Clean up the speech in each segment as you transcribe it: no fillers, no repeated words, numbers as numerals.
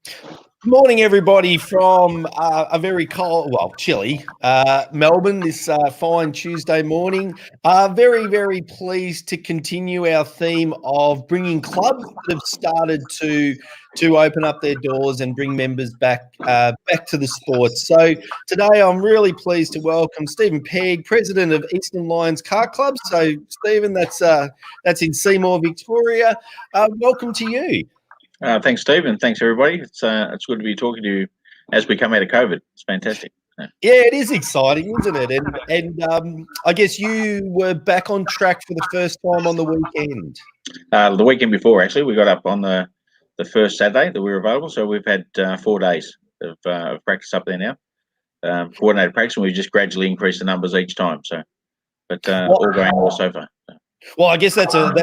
Good morning, everybody, from a very cold, well, chilly Melbourne this fine Tuesday morning. Very, very pleased to continue our theme of bringing clubs that have started to open up their doors and bring members back to the sport. So today I'm really pleased to welcome Steve Pegg, president of Eastern Lions Kart Club. So Stephen, that's in Seymour, Victoria. Welcome to you. Thanks, Steve, and thanks, everybody. It's good to be talking to you as we come out of COVID. It's fantastic. Yeah, it is exciting, isn't it? And I guess you were back on track for the first time on the weekend. The weekend before, actually, we got up on the first Saturday that we were available. So we've had 4 days of practice up there now, coordinated practice, and we've just gradually increased the numbers each time. So, but all going well so far. Well, I guess that's an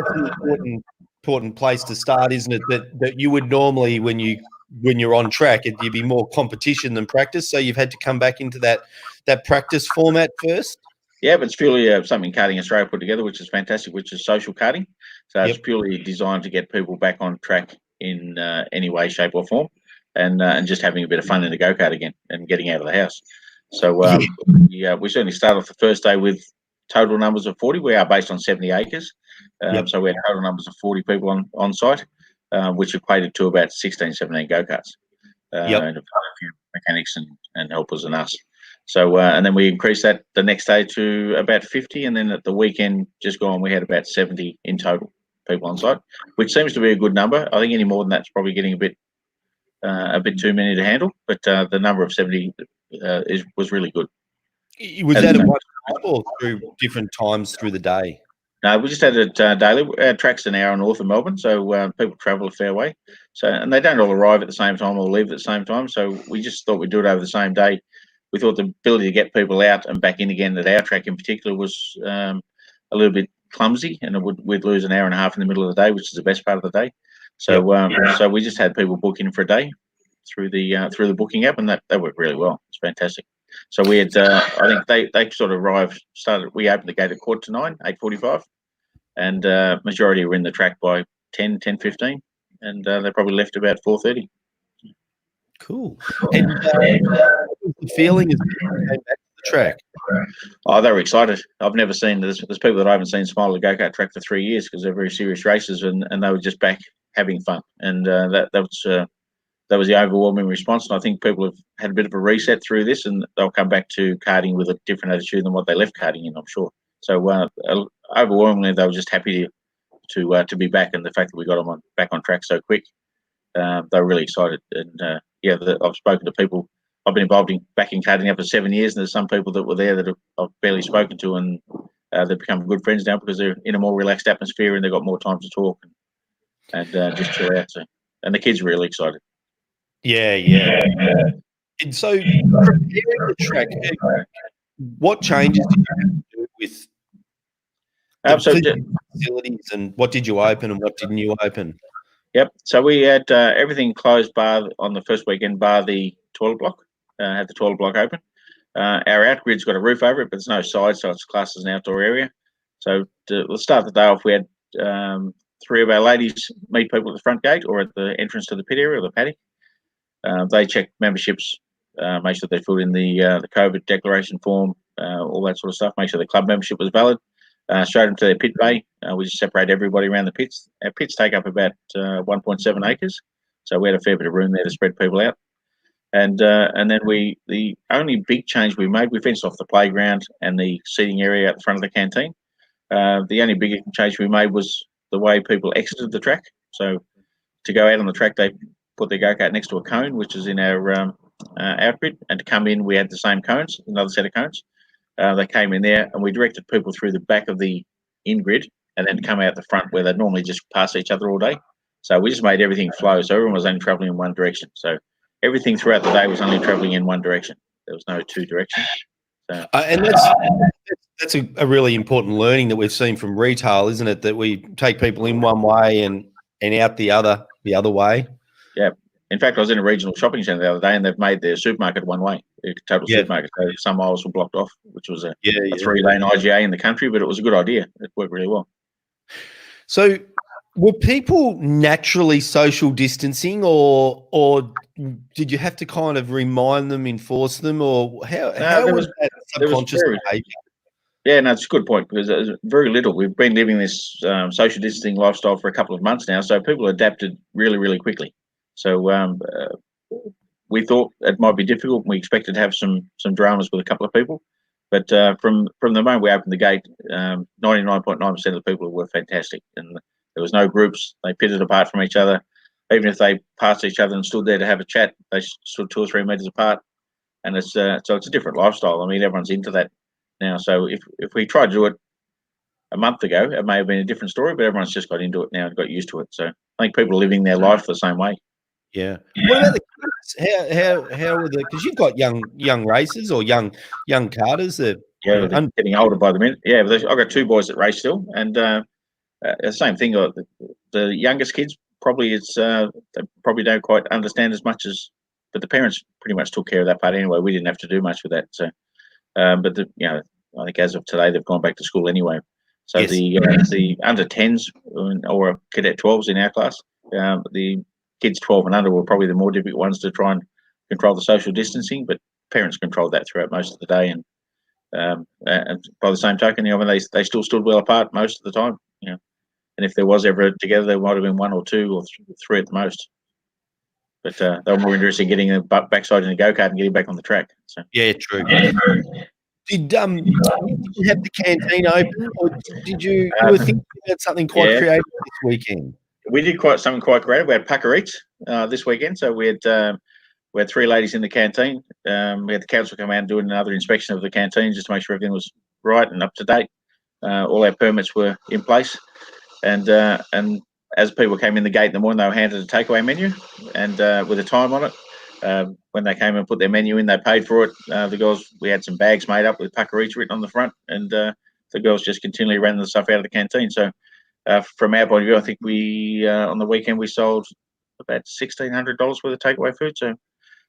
important place to start, isn't it? That you would normally, when you're on track, you'd be more competition than practice. So you've had to come back into that practice format first. Yeah, but it's purely something Karting Australia put together, which is fantastic, which is social karting. So it's purely designed to get people back on track in any way, shape, or form, and just having a bit of fun in the go-kart again and getting out of the house. So we certainly started off the first day with total numbers of 40. We are based on 70 acres. So we had total numbers of 40 people on site, which equated to about 16, 17 go-karts. And a few mechanics and helpers and us. So, and then we increased that the next day to about 50. And then at the weekend just gone, we had about 70 in total people on site, which seems to be a good number. I think any more than that's probably getting a bit too many to handle. But the number of 70 was really good. Was that at one time or through different times through the day? No, we just had it daily. Our track's an hour north of Melbourne, so people travel a fair way. So, and they don't all arrive at the same time or leave at the same time. So we just thought we'd do it over the same day. We thought the ability to get people out and back in again at our track in particular was a little bit clumsy, and we'd lose an hour and a half in the middle of the day, which is the best part of the day. So, so we just had people book in for a day through the booking app, and that worked really well. It's fantastic. So we had, I think they sort of arrived. We opened the gate at 8:45, 8:45, and majority were in the track by 10:15, and they probably left about 4:30. Cool. And what was the feeling as you came back to the track? Oh, they were excited. I've never seen there's people that I haven't seen smile at a go-kart track for 3 years because they're very serious races, and they were just back having fun, and that was the overwhelming response. And I think people have had a bit of a reset through this, and they'll come back to karting with a different attitude than what they left karting in, I'm sure. So overwhelmingly, they were just happy to be back, and the fact that we got them back on track so quick, they were really excited. And I've spoken to people. I've been involved in karting now for 7 years, and there's some people that were there that I've barely spoken to, and they've become good friends now because they're in a more relaxed atmosphere and they've got more time to talk and just chill out. So, and the kids are really excited. Yeah. And so, preparing the track, what changes did you have to do with the facilities, and what did you open and what didn't you open? Yep. So we had everything closed bar on the first weekend, bar the toilet block. Had the toilet block open. Our outgrid's got a roof over it, but there's no side, so it's classed as an outdoor area. So let's start the day off. We had 3 of our ladies meet people at the front gate or at the entrance to the pit area or the paddock. They checked memberships, make sure they filled in the COVID declaration form, all that sort of stuff, make sure the club membership was valid. Straight into their pit bay. We just separate everybody around the pits. Our pits take up about 1.7 acres, so we had a fair bit of room there to spread people out. And then the only big change we made, we fenced off the playground and the seating area at the front of the canteen. The only big change we made was the way people exited the track. So to go out on the track, they put their go-kart next to a cone, which is in our outgrid, and to come in, we had the same cones, another set of cones. They came in there, and we directed people through the back of the in-grid and then come out the front where they'd normally just pass each other all day. So we just made everything flow, so everyone was only travelling in one direction. So everything throughout the day was only travelling in one direction. There was no 2 directions. So, and that's a really important learning that we've seen from retail, isn't it? That we take people in one way and out the other way. Yeah. In fact, I was in a regional shopping centre the other day, and they've made their supermarket one way, total supermarket. So some aisles were blocked off, which was a 3-lane IGA in the country, but it was a good idea. It worked really well. So Were people naturally social distancing, or did you have to kind of remind them, enforce them, or how was that there was subconscious behaviour? Yeah, no, it's a good point because there's very little. We've been living this social distancing lifestyle for a couple of months now, so people adapted really, really quickly. So we thought it might be difficult. We expected to have some dramas with a couple of people, but from the moment we opened the gate, 99.9% of the people were fantastic, and there was no groups. They pitted apart from each other. Even if they passed each other and stood there to have a chat, they stood 2 or 3 meters apart. And it's so it's a different lifestyle. I mean, everyone's into that now. So if we tried to do it a month ago, it may have been a different story, but everyone's just got into it now and got used to it. So I think people are living their life the same way. Yeah. What about the kids? How were because you've got young racers or young karters that They're getting older by the minute. Yeah, I've got 2 boys that race still, and the same thing. The youngest kids probably they probably don't quite understand as much as, but the parents pretty much took care of that part anyway. We didn't have to do much with that. So, but I think as of today they've gone back to school anyway. So yes. The under 10s or cadet 12s in our class, the kids 12 and under were probably the more difficult ones to try and control the social distancing, but parents controlled that throughout most of the day. And by the same token, they still stood well apart most of the time. And if there was ever together, there might have been 1 or 2 or 3 at the most. But they were more interested in getting a backside in the go-kart and getting back on the track. So. Yeah, true. Did you have the canteen open, or did you were thinking about something quite creative this weekend? We did something quite creative. We had pucker eats this weekend, so we had 3 ladies in the canteen. We had the council come out and do another inspection of the canteen just to make sure everything was right and up to date. All our permits were in place, and as people came in the gate in the morning, they were handed a takeaway menu and with a time on it. When they came and put their menu in, they paid for it. The girls, we had some bags made up with pucker eats written on the front, and the girls just continually ran the stuff out of the canteen. So from our point of view, I think we on the weekend we sold about $1,600 worth of takeaway food. So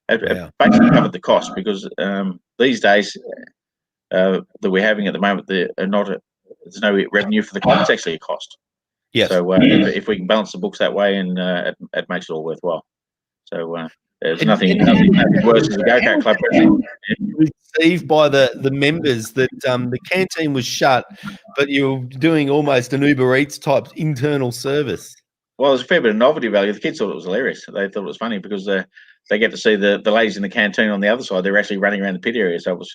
it basically covered the cost, because these days that we're having at the moment, there's no revenue for the club. It's actually a cost. Yes. So if we can balance the books that way, and it makes it all worthwhile. So there's nothing worse than the go-kart club. Received by the members that the canteen was shut, but you're doing almost an Uber Eats type internal service. Well, there's a fair bit of novelty value. The kids thought it was hilarious. They thought it was funny because they get to see the ladies in the canteen on the other side. They're actually running around the pit area. So it was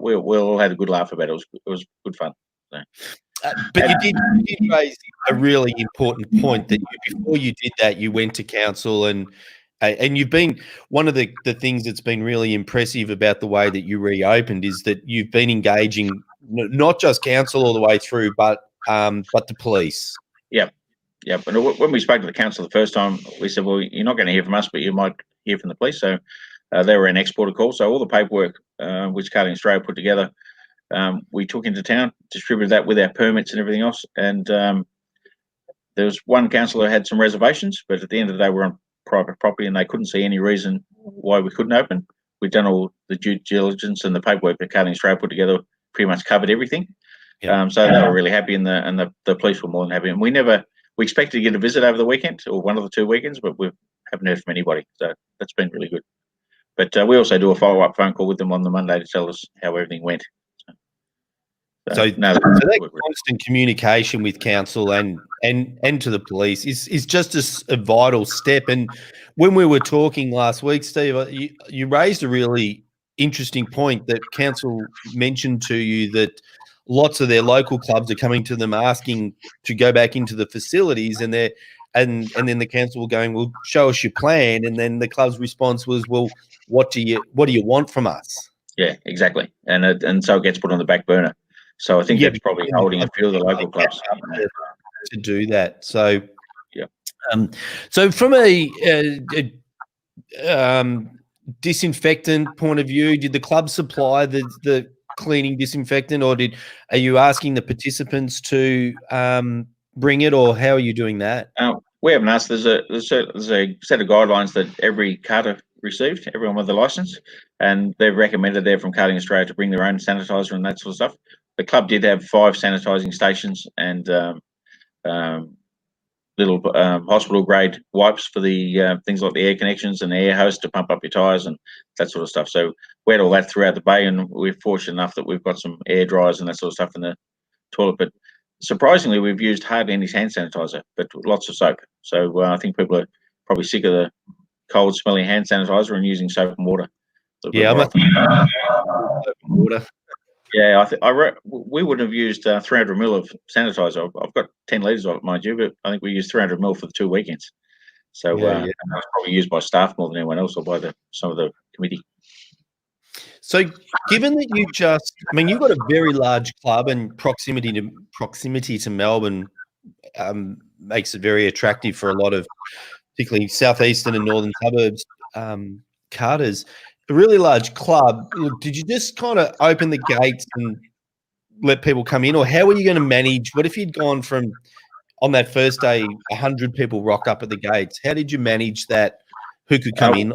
we all had a good laugh about it. It was good fun. So. But you did raise a really important point that before you did that, you went to council, and you've been one of the things that's been really impressive about the way that you reopened is that you've been engaging not just council all the way through, but the police. Yep. And when we spoke to the council the first time, we said, well, you're not going to hear from us, but you might hear from the police. So they were an exporter call. So all the paperwork which Karting Australia put together, we took into town, distributed that with our permits and everything else. And there was one councillor who had some reservations, but at the end of the day, we're on private property and they couldn't see any reason why we couldn't open. We'd done all the due diligence, and the paperwork that Karting Australia put together pretty much covered everything. Yeah. So they were really happy, and the police were more than happy. And we expected to get a visit over the weekend, or one of the 2 weekends, but we haven't heard from anybody. So that's been really good. But we also do a follow-up phone call with them on the Monday to tell us how everything went. So that constant communication with council and to the police is just a vital step. And when we were talking last week, Steve, you raised a really interesting point that council mentioned to you, that lots of their local clubs are coming to them asking to go back into the facilities, and then the council were going, well, show us your plan. And then the club's response was, well, what do you want from us? Yeah, exactly. And so it gets put on the back burner. So I think that's probably holding a few of the local clubs to do that. So yeah. So from a disinfectant point of view, did the club supply the cleaning disinfectant, or are you asking the participants to bring it, or how are you doing that? We haven't asked. There's a set of guidelines that every karter received, everyone with a license, and they've recommended there from Karting Australia to bring their own sanitizer and that sort of stuff. The club did have 5 sanitising stations, and the little hospital grade wipes for the things like the air connections and the air hose to pump up your tyres and that sort of stuff. So we had all that throughout the bay, and we're fortunate enough that we've got some air dryers and that sort of stuff in the toilet. But surprisingly, we've used hardly any hand sanitizer, but lots of soap. So I think people are probably sick of the cold, smelly hand sanitizer and using soap and water. Yeah, water. Yeah, we would have used 300 ml of sanitizer. I've got 10 litres of it, mind you, but I think we used 300 ml for the 2 weekends. So it's probably used by staff more than anyone else, or by some of the committee. So, given that you've got a very large club, and proximity to Melbourne makes it very attractive for a lot of, particularly southeastern and northern suburbs, karters. A really large club. Did you just kind of open the gates and let people come in, or how were you going to manage? What if you'd gone from, on that first day, 100 people rock up at the gates? How did you manage that? Who could come in?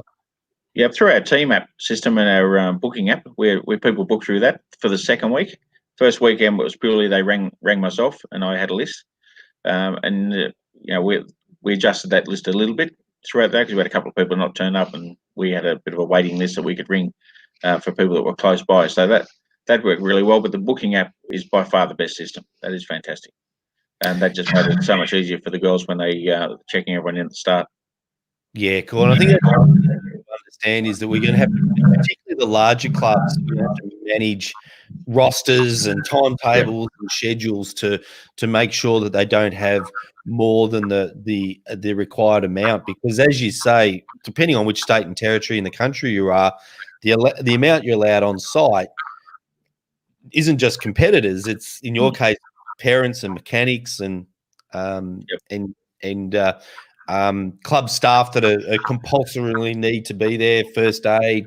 Yeah, through our team app system and our booking app, where people book through that for the second week. First weekend, it was purely they rang myself, and I had a list, we adjusted that list a little bit throughout that, because we had a couple of people not turn up, and we had a bit of a waiting list that we could ring for people that were close by. So that worked really well. But the booking app is by far the best system. That is fantastic, and that just made it so much easier for the girls when they checking everyone in at the start. Yeah, cool. And I think that's what we understand is that we're going to have, particularly the larger clubs, we're going to have to manage rosters and timetables and schedules to make sure that they don't have more than the required amount. Because, as you say, depending on which state and territory in the country you are, the amount you're allowed on site isn't just competitors. It's, in your case, parents and mechanics and club staff that are compulsorily need to be there, first aid,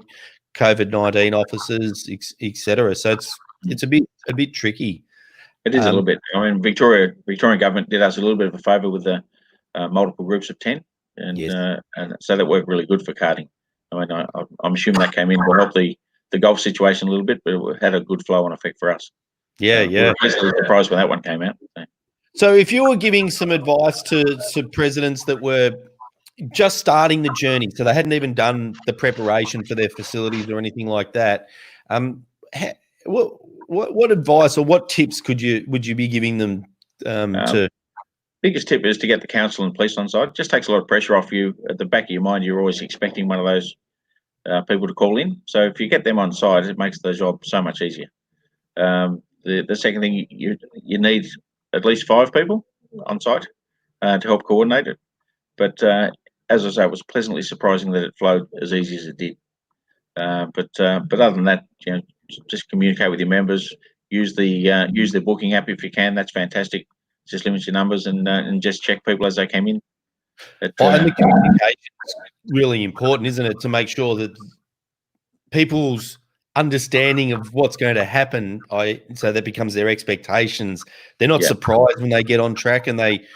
COVID-19 officers, etc. So it's a bit tricky. It is a little bit. I mean, Victorian government did us a little bit of a favour with the multiple groups of 10, and so that worked really good for karting. I mean, I'm assuming that came in to help the golf situation a little bit, but it had a good flow on effect for us. Yeah. We were pleasantly surprised when that one came out. So if you were giving some advice to presidents that were just starting the journey, so they hadn't even done the preparation for their facilities or anything like that, what advice or what tips would you be giving them to? Biggest tip is to get the council and police on side. It just takes a lot of pressure off you. At the back of your mind, you're always expecting one of those people to call in. So if you get them on side, it makes the job so much easier. The second thing, you need at least 5 people on site to help coordinate it. But as I say, it was pleasantly surprising that it flowed as easy as it did. But other than that, just communicate with your members. Use the booking app if you can. That's fantastic. Just limit your numbers and just check people as they came in. And the communication is really important, isn't it? To make sure that people's understanding of what's going to happen, so that becomes their expectations. They're not surprised when they get on track and they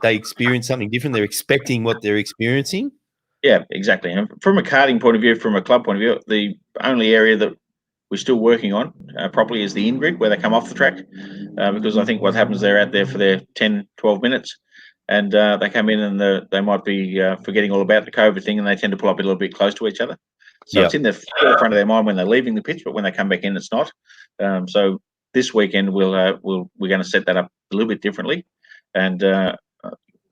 experience something different. They're expecting what they're experiencing. Yeah, exactly. And from a karting point of view, from a club point of view, the only area that we're still working on properly is the in-grid, where they come off the track, because I think what happens, they're out there for their 10, 12 minutes, and they come in and they might be forgetting all about the COVID thing, and they tend to pull up a little bit close to each other. So it's in the forefront of their mind when they're leaving the pitch, but when they come back in, it's not. So this weekend we're going to set that up a little bit differently, and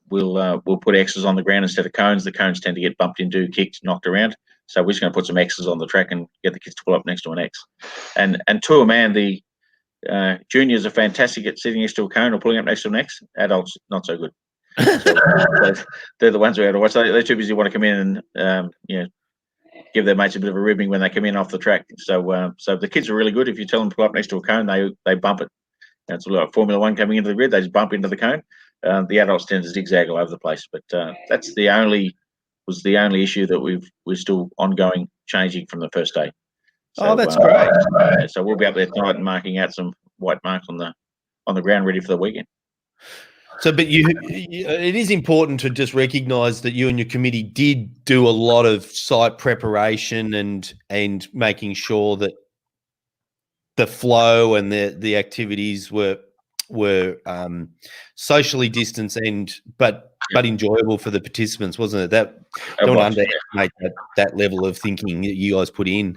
we'll put X's on the ground instead of cones. The cones tend to get bumped into, kicked, knocked around. So we're just going to put some X's on the track and get the kids to pull up next to an X. And to a man, the juniors are fantastic at sitting next to a cone or pulling up next to an X. Adults, not so good. So they're the ones we have to watch. They're too busy want to come in and give their mates a bit of a ribbing when they come in off the track. So the kids are really good. If you tell them to pull up next to a cone, they bump it. And it's like Formula One coming into the grid. They just bump into the cone. The adults tend to zigzag all over the place. But that's the only issue that we're still ongoing, changing from the first day. So, that's great. So we'll be up there tonight and marking out some white marks on the ground, ready for the weekend. So, but it is important to just recognise that you and your committee did do a lot of site preparation and making sure that the flow and the activities were socially distanced but enjoyable for the participants, wasn't it? That don't underestimate that level of thinking that you guys put in.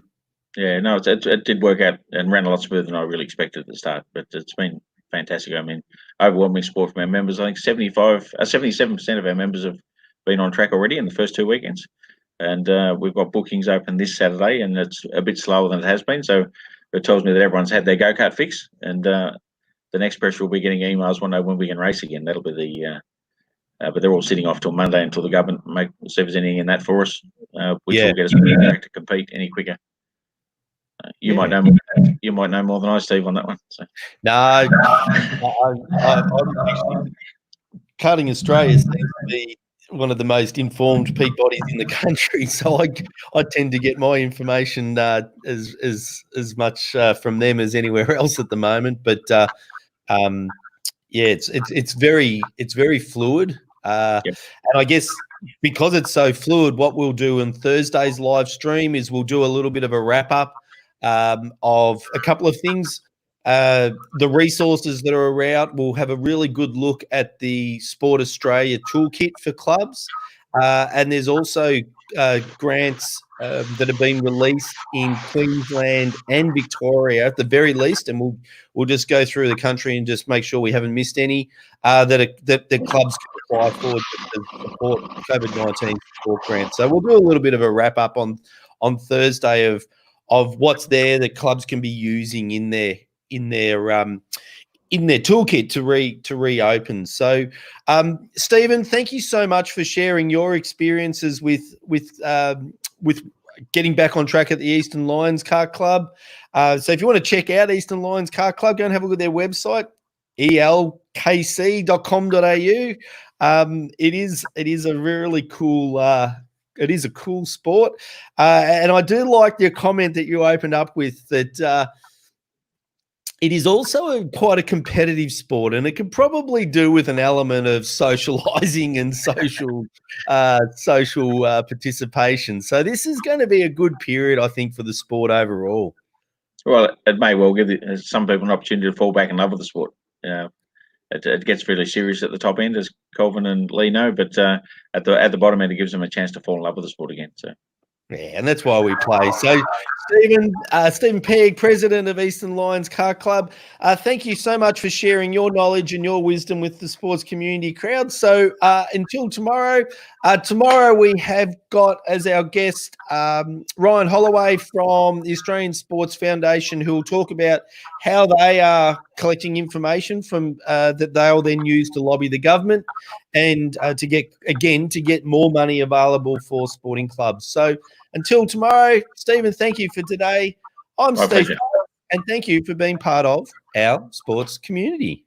Yeah, no, it did work out and ran a lot smoother than I really expected at the start, but it's been fantastic. I mean, overwhelming support from our members. I think 77% of our members have been on track already in the first 2 weekends. And we've got bookings open this Saturday, and it's a bit slower than it has been. So it tells me that everyone's had their go-kart fix, and the next pressure will be getting emails when we can race again. That'll be the but they're all sitting off till Monday until the government see if there's anything in that for us, which will get us back to compete any quicker. You might know more than I, Steve, on that one. So. No, I'm actually, Karting Australia seems to be one of the most informed peak bodies in the country, so I tend to get my information as much from them as anywhere else at the moment. But it's very fluid, and I guess because it's so fluid, what we'll do in Thursday's live stream is we'll do a little bit of a wrap up of a couple of things. The resources that are around, we'll have a really good look at the Sport Australia toolkit for clubs, and there's also grants that have been released in Queensland and Victoria at the very least, and we'll just go through the country and just make sure we haven't missed any that clubs can apply for to support COVID-19 support grants. So we'll do a little bit of a wrap up on Thursday of what's there that clubs can be using in their toolkit to reopen. So, Stephen, thank you so much for sharing your experiences with getting back on track at the Eastern Lions Kart Club. So, if you want to check out Eastern Lions Kart Club, go and have a look at their website, elkc.com.au. It is a really cool. It is a cool sport, and I do like your comment that you opened up with that. It is also quite a competitive sport, and it can probably do with an element of socializing and social participation. So this is going to be a good period, I think, for the sport overall. Well, it may well give some people an opportunity to fall back in love with the sport. It gets really serious at the top end, as Colvin and Lee know, but at the bottom end, it gives them a chance to fall in love with the sport again. So. Yeah, and that's why we play. So, Stephen Pegg, president of Eastern Lions Kart Club, thank you so much for sharing your knowledge and your wisdom with the sports community crowd. So, until tomorrow, we have got as our guest Ryan Holloway from the Australian Sports Foundation, who will talk about how they are collecting information from that they'll then use to lobby the government and to get more money available for sporting clubs. So until tomorrow, Stephen, thank you for today. I'm Steve, and thank you for being part of our sports community.